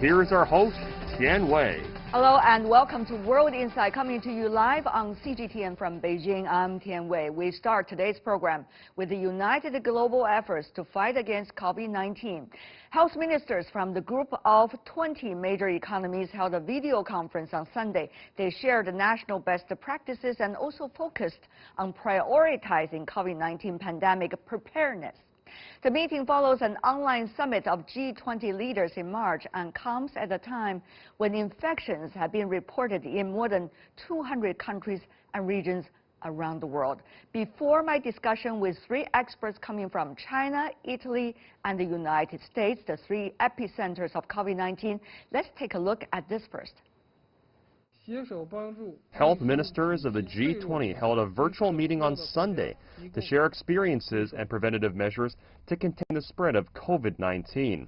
Here's our host, Tian Wei. Hello and welcome to World Insight, coming to you live on CGTN from Beijing. I'm Tian Wei. We start today's program with the united global efforts to fight against COVID-19. Health ministers from the group of 20 major economies held a video conference on Sunday. They shared national best practices and also focused on prioritizing COVID-19 pandemic preparedness. The meeting follows an online summit of G20 leaders in March and comes at a time when infections have been reported in more than 200 countries and regions around the world. Before my discussion with three experts coming from China, Italy, and the United States, the three epicenters of COVID-19, let's take a look at this first. Health ministers of the G20 held a virtual meeting on Sunday to share experiences and preventative measures to contain the spread of COVID-19.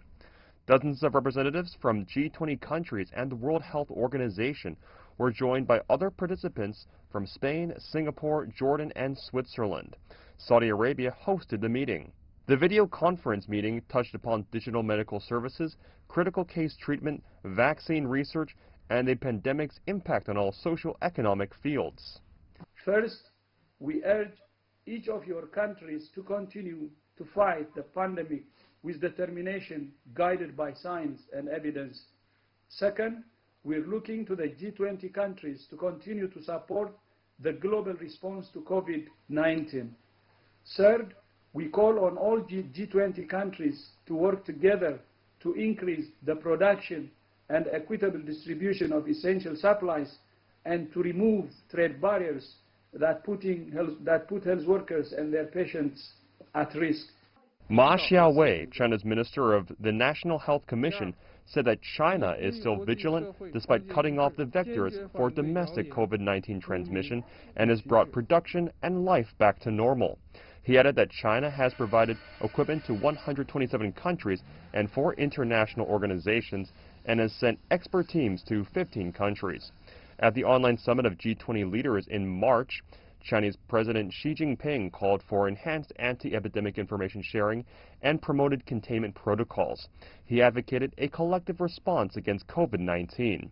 Dozens of representatives from G20 countries and the World Health Organization were joined by other participants from Spain, Singapore, Jordan, and Switzerland. Saudi Arabia hosted the meeting. The video conference meeting touched upon digital medical services, critical case treatment, vaccine research, and the pandemic's impact on all socio-economic fields. First, we urge each of your countries to continue to fight the pandemic with determination, guided by science and evidence. Second, we're looking to the G20 countries to continue to support the global response to COVID-19. Third, we call on all G20 countries to work together to increase the production and equitable distribution of essential supplies and to remove trade barriers that put health workers and their patients at risk. Ma Xiaowei, China's Minister of the National Health Commission, said that China is still vigilant despite cutting off the vectors for domestic COVID-19 transmission and has brought production and life back to normal. He added that China has provided equipment to 127 countries and 4 international organizations and has sent expert teams to 15 countries. At the online summit of G20 leaders in March, Chinese President Xi Jinping called for enhanced anti-epidemic information sharing and promoted containment protocols. He advocated a collective response against COVID-19.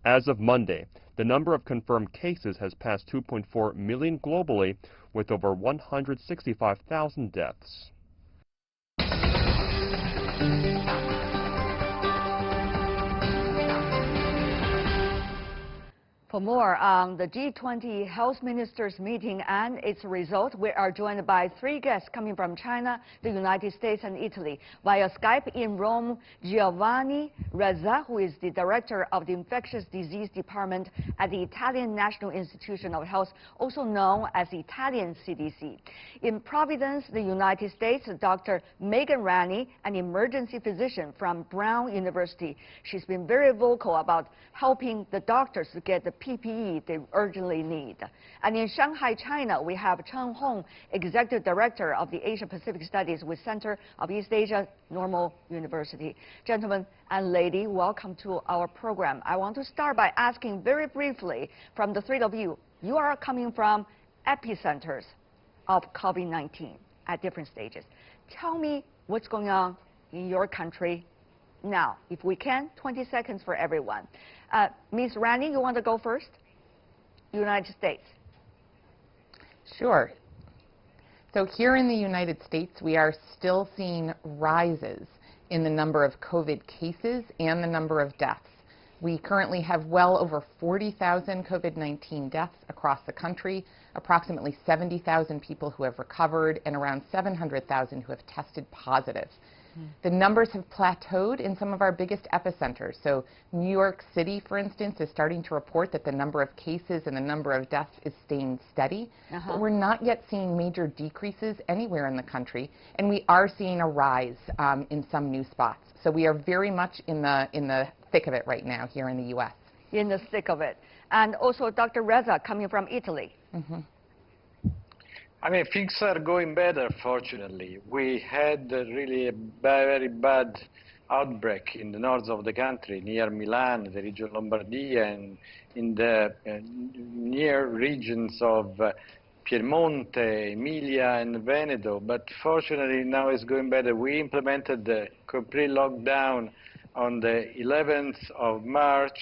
As of Monday, the number of confirmed cases has passed 2.4 million globally, with over 165,000 deaths. For more on the G20 Health Ministers meeting and its result, we are joined by three guests coming from China, the United States, and Italy. Via Skype in Rome, Giovanni Razza, who is the Director of the Infectious Disease Department at the Italian National Institution of Health, also known as the Italian CDC. In Providence, the United States, Dr. Megan Rani, an emergency physician from Brown University. She's been very vocal about helping the doctors to get the PPE they urgently need. And in Shanghai, China, we have Chen Hong, Executive Director of the Asia Pacific Studies with Center of East Asia, Normal University. Gentlemen and lady, welcome to our program. I want to start by asking very briefly from the three of you. You are coming from epicenters of COVID-19 at different stages. Tell me what's going on in your country now. If we can, 20 seconds for everyone. Ms. Rani, you want to go first? United States. Sure. So here in the United States, we are still seeing rises in the number of COVID cases and the number of deaths. We currently have well over 40,000 COVID-19 deaths across the country, approximately 70,000 people who have recovered, and around 700,000 who have tested positive. The numbers have plateaued in some of our biggest epicenters. So New York City, for instance, is starting to report that the number of cases and the number of deaths is staying steady. But we're not yet seeing major decreases anywhere in the country, and we are seeing a rise in some new spots. So we are very much in the thick of it right now here in the U.S. In the thick of it. And also Dr. Reza, coming from Italy. I mean, things are going better, fortunately. We had really a very bad outbreak in the north of the country, near Milan, the region of Lombardy, and in the near regions of Piemonte, Emilia, and Veneto. But fortunately, now it's going better. We implemented the complete lockdown on the 11th of March,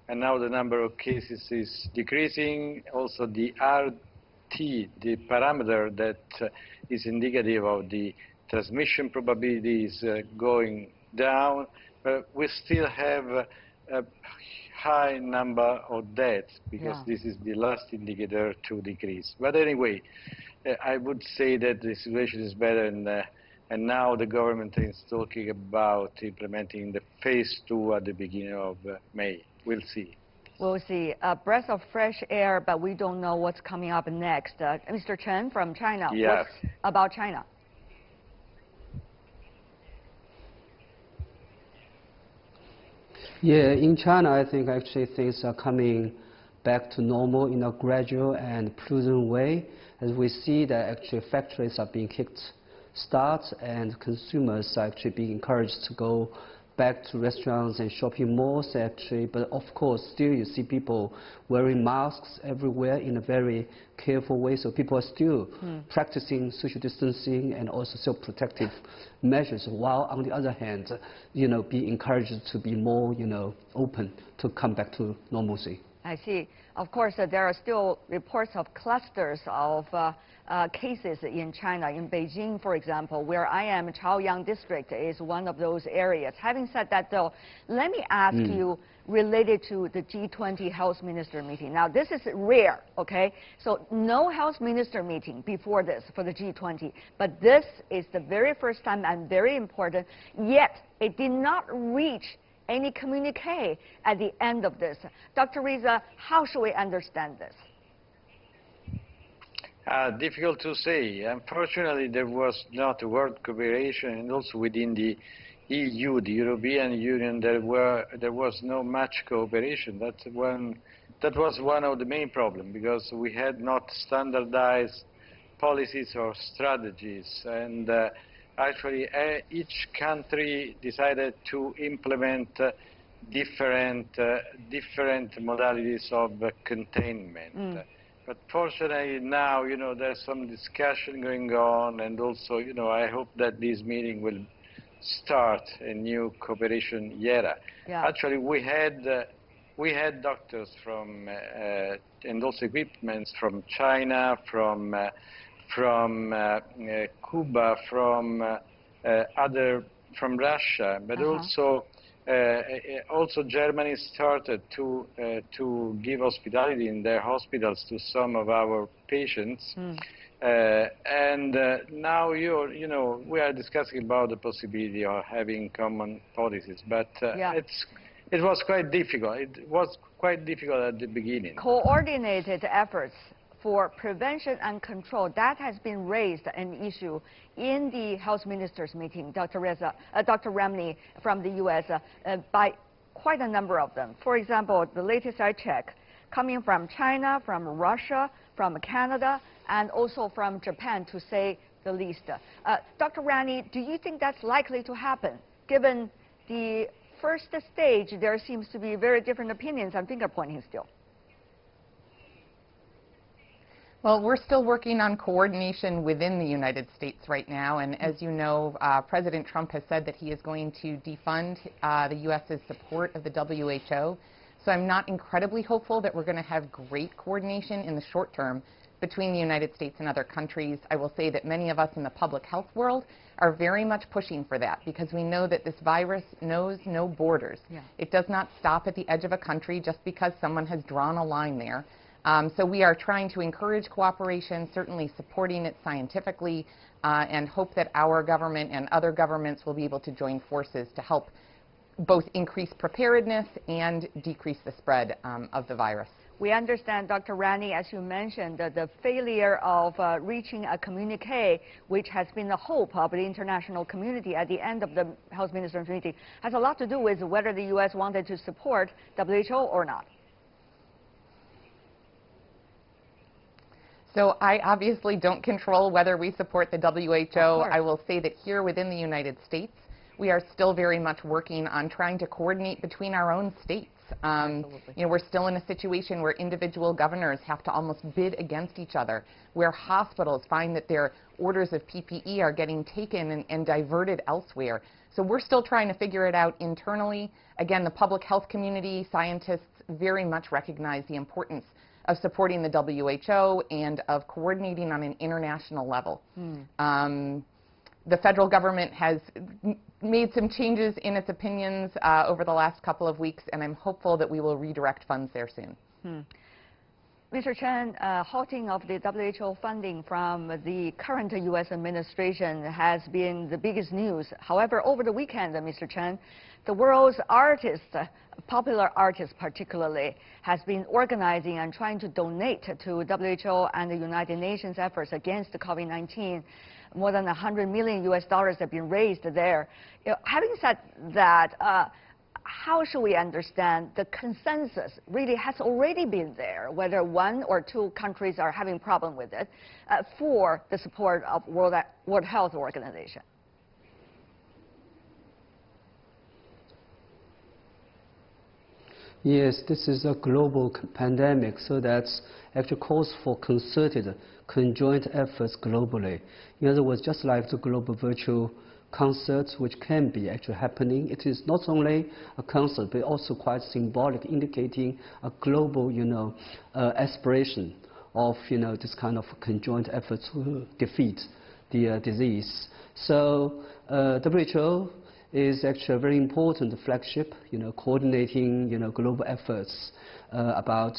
and now the number of cases is decreasing. Also the RT, the parameter that is indicative of the transmission probability, is going down. But we still have a high number of deaths, because this is the last indicator to decrease. But anyway, I would say that the situation is better, and now the government is talking about implementing the phase 2 at the beginning of May. We'll see. We'll see. A breath of fresh air, but we don't know what's coming up next. Mr. Chen from China, yes. What's about China? Yeah, in China, I think actually things are coming back to normal in a gradual and prudent way, as we see that actually factories are being kick-start and consumers are actually being encouraged to go back to restaurants and shopping malls actually. But of course, still you see people wearing masks everywhere in a very careful way, so people are still practicing social distancing and also self-protective measures, while on the other hand, be encouraged to be more, open to come back to normalcy. I see. Of course, there are still reports of clusters of cases in China. In Beijing, for example, where I am, Chaoyang district is one of those areas. Having said that, though, let me ask you, related to the G20 health minister meeting. Now, this is rare, okay? So no health minister meeting before this for the G20, but this is the very first time and very important, yet it did not reach any communique at the end of this. Dr. Riza, how should we understand this? Difficult to say. Unfortunately, there was not world cooperation, and also within the EU, the European Union, there was no much cooperation. That was one of the main problems, because we had not standardized policies or strategies, and actually each country decided to implement different modalities of containment. But fortunately now, there's some discussion going on, and also, I hope that this meeting will start a new cooperation era. Yeah. Actually, we had doctors from and also equipments from China, from Cuba, from Russia, but also Germany started to give hospitality in their hospitals to some of our patients. And now we are discussing about the possibility of having common policies, but it was quite difficult. It was quite difficult at the beginning. Coordinated efforts for prevention and control, that has been raised an issue in the health ministers meeting, Dr. Ramani from the U.S., by quite a number of them. For example, the latest I checked, coming from China, from Russia, from Canada, and also from Japan, to say the least. Dr. Rani, do you think that's likely to happen? Given the first stage, there seems to be very different opinions and finger pointing still. Well, we're still working on coordination within the United States right now, and as you know, President Trump has said that he is going to defund the U.S.'s support of the WHO. So I'm not incredibly hopeful that we're going to have great coordination in the short term between the United States and other countries. I will say that many of us in the public health world are very much pushing for that, because we know that this virus knows no borders. It does not stop at the edge of a country just because someone has drawn a line there. So we are trying to encourage cooperation, certainly supporting it scientifically, and hope that our government and other governments will be able to join forces to help both increase preparedness and decrease the spread of the virus. We understand, Dr. Rani, as you mentioned, the failure of reaching a communique, which has been the hope of the international community at the end of the health ministers meeting, has a lot to do with whether the U.S. wanted to support WHO or not. So I obviously don't control whether we support the WHO. I will say that here within the United States, we are still very much working on trying to coordinate between our own states. You know, we're still in a situation where individual governors have to almost bid against each other, where hospitals find that their orders of PPE are getting taken and diverted elsewhere. So we're still trying to figure it out internally. Again, the public health community, scientists very much recognize the importance of supporting the WHO and of coordinating on an international level. The federal government has made some changes in its opinions over the last couple of weeks, and I'm hopeful that we will redirect funds there soon. Mr. Chen, halting of the WHO funding from the current U.S. administration has been the biggest news. However, over the weekend, Mr. Chen, the world's artists, popular artists particularly, has been organizing and trying to donate to WHO and the United Nations efforts against the COVID-19. More than $100 million have been raised there. You know, having said that, how should we understand the consensus really has already been there, whether one or two countries are having problem with it, for the support of World Health Organization? Yes, this is a global pandemic, so that's actually calls for concerted, conjoint efforts globally. In other words, just like the global virtual concerts, which can be actually happening, it is not only a concert, but also quite symbolic, indicating a global, aspiration of, this kind of conjoint effort to defeat the disease. So WHO is actually a very important flagship, coordinating, global efforts about,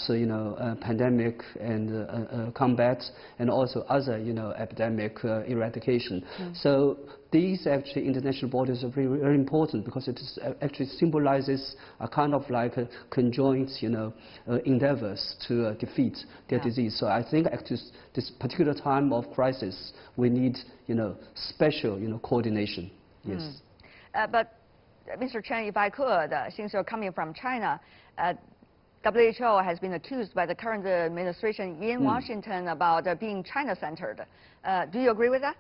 pandemic and combat, and also other, epidemic eradication. So these actually international bodies are very, very important because it is, actually symbolizes a kind of like a conjoint, endeavors to defeat their disease. So I think actually this particular time of crisis, we need, special, coordination. Yes. But, Mr. Chen, if I could, since you're coming from China, WHO has been accused by the current administration in Washington about being China-centered. Do you agree with that?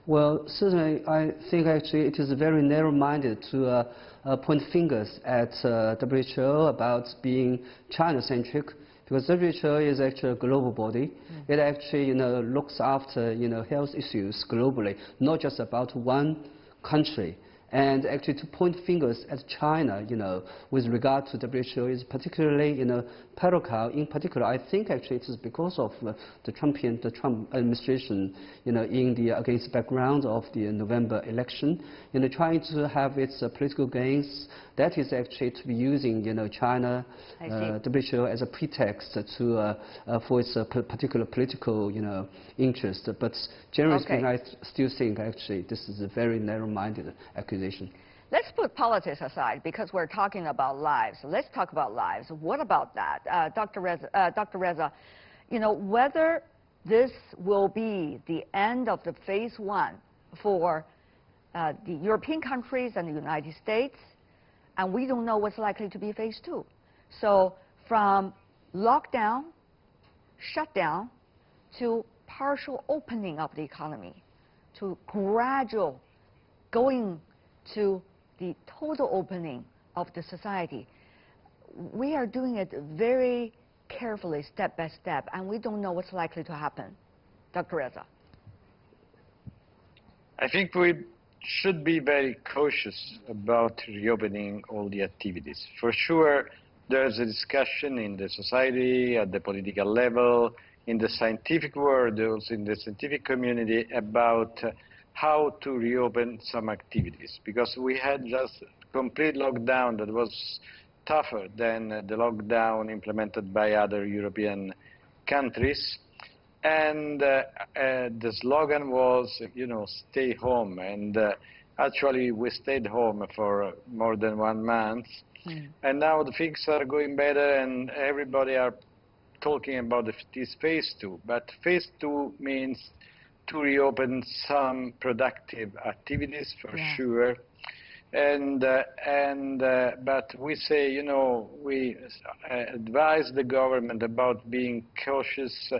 Well, certainly, I think actually it is very narrow-minded to point fingers at WHO about being China-centric, because WHO is actually a global body. It actually, looks after, health issues globally, not just about one country. And actually to point fingers at China, with regard to WHO is particularly, paradoxical. In particular, I think actually it is because of the Trump administration, in the against background of the November election, trying to have its political gains. That is actually to be using, China, WHO as a pretext to for its particular political, interest. But generally speaking, I still think actually this is a very narrow-minded accusation. Let's put politics aside because we're talking about lives. Let's talk about lives. What about that, Dr. Reza? Whether this will be the end of the phase 1 for the European countries and the United States, and we don't know what's likely to be phase 2. So from lockdown, shutdown, to partial opening of the economy, to gradual going to the total opening of the society. We are doing it very carefully, step by step, and we don't know what's likely to happen. Dr. Reza. I think we should be very cautious about reopening all the activities. For sure, there's a discussion in the society, at the political level, in the scientific world, also in the scientific community, about how to reopen some activities, because we had just complete lockdown that was tougher than the lockdown implemented by other European countries. And the slogan was, stay home. And actually, we stayed home for more than 1 month. And now the things are going better, and everybody are talking about this phase 2. But phase 2 means to reopen some productive activities for sure, but we say, we advise the government about being cautious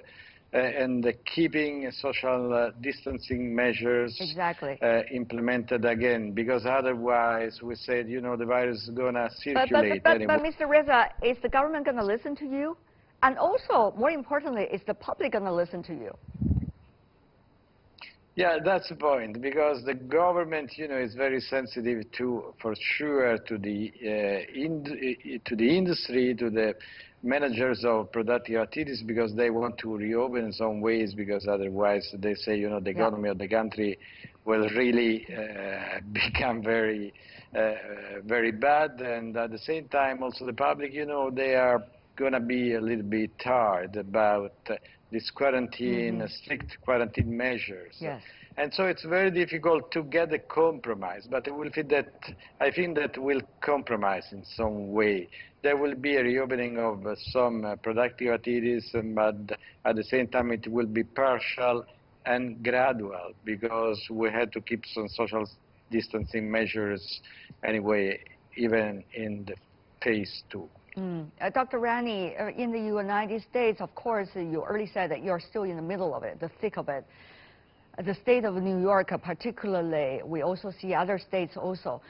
and keeping social distancing measures exactly. Implemented again, because otherwise we said, you know, the virus is going to circulate anyway. But Mr. Reza, is the government going to listen to you? And also, more importantly, is the public going to listen to you? Yeah, that's the point, because the government, you know, is very sensitive to, for sure, to the industry, to the managers of productive activities, because they want to reopen in some ways, because otherwise they say, you know, the economy of the country will really become very, very bad. And at the same time, also the public, you know, they are going to be a little bit tired about this quarantine, strict quarantine measures. Yes. And so it's very difficult to get a compromise, but I think that will compromise in some way. There will be a reopening of some productive activities, but at the same time it will be partial and gradual, because we had to keep some social distancing measures anyway, even in the phase 2. Dr. Rani, in the United States, of course, you already said that you're still in the middle of it, the thick of it. The state of New York particularly, we also see other states also.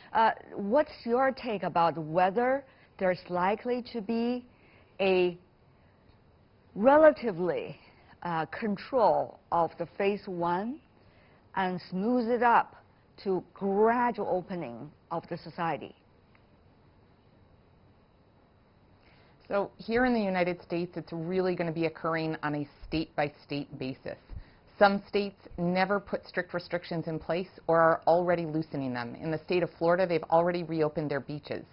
What's your take about whether there's likely to be a relatively control of the phase 1 and smooth it up to gradual opening of the society? So here in the United States, it's really going to be occurring on a state-by-state basis. Some states never put strict restrictions in place or are already loosening them. In the state of Florida, they've already reopened their beaches.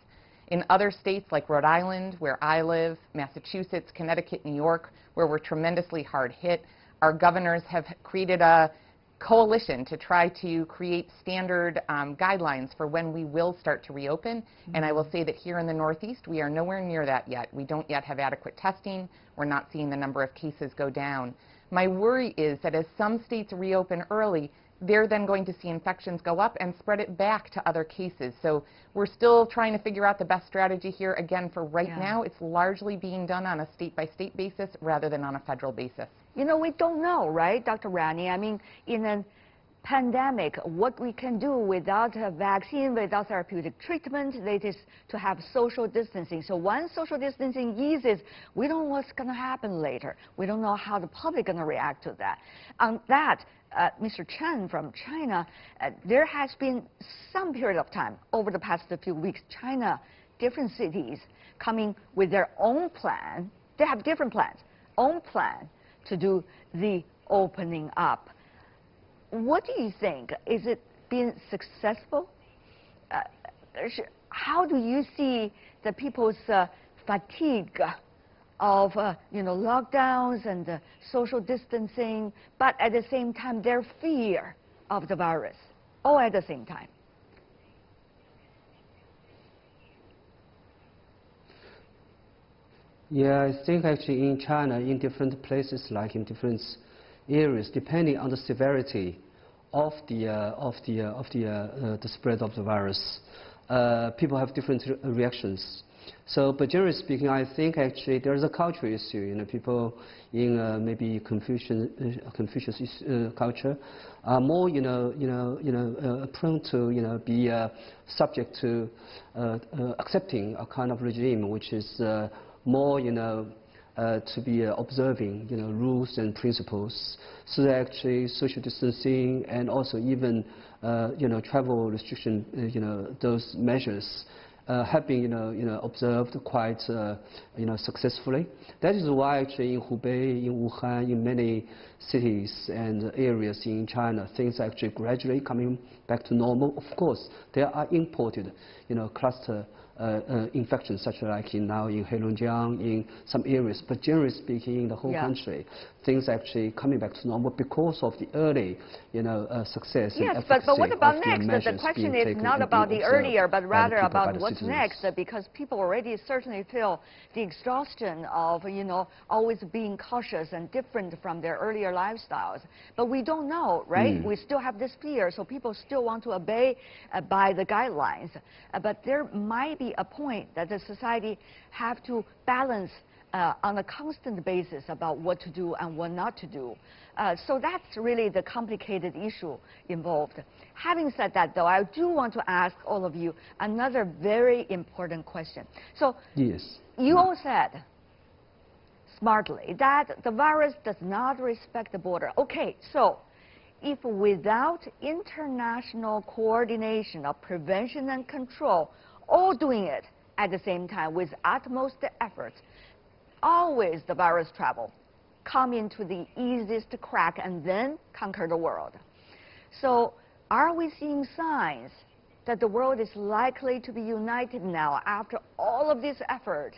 In other states like Rhode Island, where I live, Massachusetts, Connecticut, New York, where we're tremendously hard hit, our governors have created a coalition to try to create standard guidelines for when we will start to reopen. And I will say that here in the Northeast, we are nowhere near that yet. We don't yet have adequate testing. We're not seeing the number of cases go down. My worry is that as some states reopen early, they're then going to see infections go up and spread it back to other cases. So we're still trying to figure out the best strategy here. Again, for right now, it's largely being done on a state-by-state basis rather than on a federal basis. You know, we don't know, right, Dr. Rani? I mean, in a pandemic, what we can do without a vaccine, without therapeutic treatment, that is to have social distancing. So once social distancing eases, we don't know what's going to happen later. We don't know how the public is going to react to that. On that, Mr. Chen from China, there has been some period of time over the past few weeks, China, different cities coming with their own plan. They have different plans, own plan to do the opening up. What do you think? Is it being successful? How do you see the people's fatigue of lockdowns and social distancing, but at the same time their fear of the virus, all at the same time? Yeah, I think actually in China, in different places, like in different areas, depending on the severity of the spread of the virus, people have different reactions. So, but generally speaking, I think actually there's a cultural issue. You know, people in maybe Confucius culture are more, prone to, be subject to accepting a kind of regime which is more, to be observing, rules and principles. So that actually social distancing and also even, travel restriction, those measures have been, observed quite, successfully. That is why actually in Hubei, in Wuhan, in many cities and areas in China, things are actually gradually coming back to normal. Of course, there are imported, cluster infections, such like now in Heilongjiang, in some areas. But generally speaking, in the whole country, things are actually coming back to normal because of the early, success. Yes, and but what about next? The measures question being is taken not and about being the earlier, but observed rather by the people, by about the what's citizens. next, because people already certainly feel the exhaustion of, always being cautious and different from their earlier lifestyles. But we don't know, right? We still have this fear, so people still want to obey by the guidelines. But there might be a point that the society have to balance on a constant basis about what to do and what not to do. So that's really the complicated issue involved. Having said that, though, I do want to ask all of you another very important question. So Yes. you all said smartly that the virus does not respect the border. Okay, so if without international coordination of prevention and control, all doing it at the same time with utmost effort, always the virus travel come into the easiest crack and then conquer the world. So are we seeing signs that the world is likely to be united now after all of this effort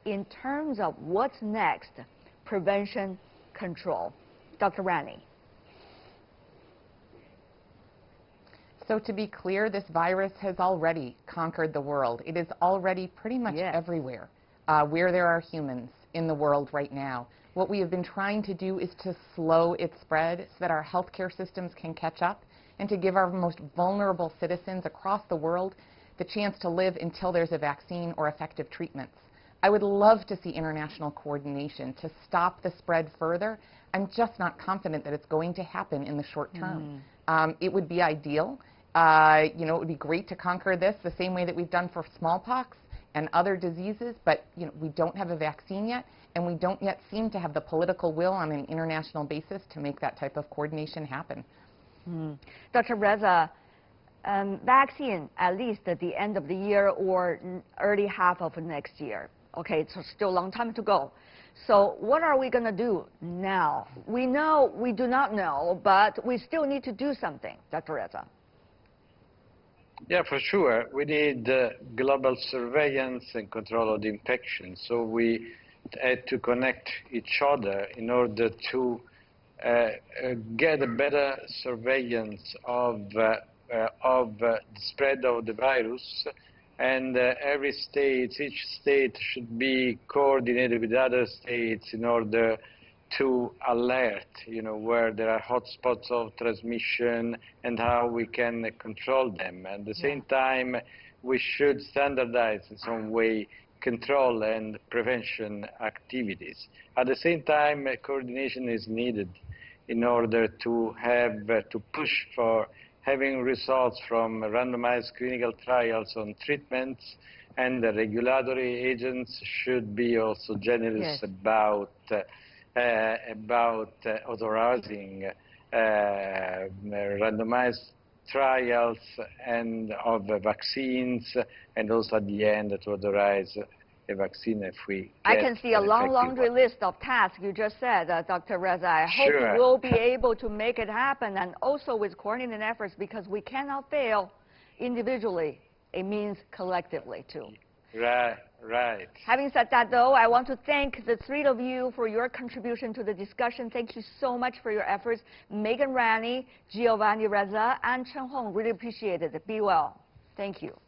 in terms of what's next, prevention, control? Dr. Rani. So to be clear, this virus has already conquered the world. It is already pretty much everywhere where there are humans in the world right now. What we have been trying to do is to slow its spread so that our healthcare systems can catch up and to give our most vulnerable citizens across the world the chance to live until there's a vaccine or effective treatments. I would love to see international coordination to stop the spread further. I'm just not confident that it's going to happen in the short term. It would be ideal. You know, it would be great to conquer this the same way that we've done for smallpox and other diseases, but you know, we don't have a vaccine yet, and we don't yet seem to have the political will on an international basis to make that type of coordination happen. Dr. Reza, vaccine at least at the end of the year or early half of next year. Okay, it's still a long time to go. So what are we going to do now? We know, we do not know, but we still need to do something, Dr. Reza. Yeah, for sure. We need global surveillance and control of the infection. So we had to connect each other in order to get a better surveillance of the spread of the virus. And every state, each state should be coordinated with other states in order to alert, you know, where there are hotspots of transmission and how we can control them. At the same time, we should standardize in some way control and prevention activities. At the same time, coordination is needed in order to have to push for having results from randomized clinical trials on treatments, and the regulatory agents should be also generous about authorizing randomized trials and of vaccines, and also at the end to authorize a vaccine if we I can see a long laundry list of tasks you just said, Dr. Reza. I hope we'll be able to make it happen, and also with coordinated efforts, because we cannot fail individually. It means collectively too. Right. Having said that, though, I want to thank the three of you for your contribution to the discussion. Thank you so much for your efforts. Megan Rani, Giovanni Reza, and Chen Hong, really appreciate it. Be well. Thank you.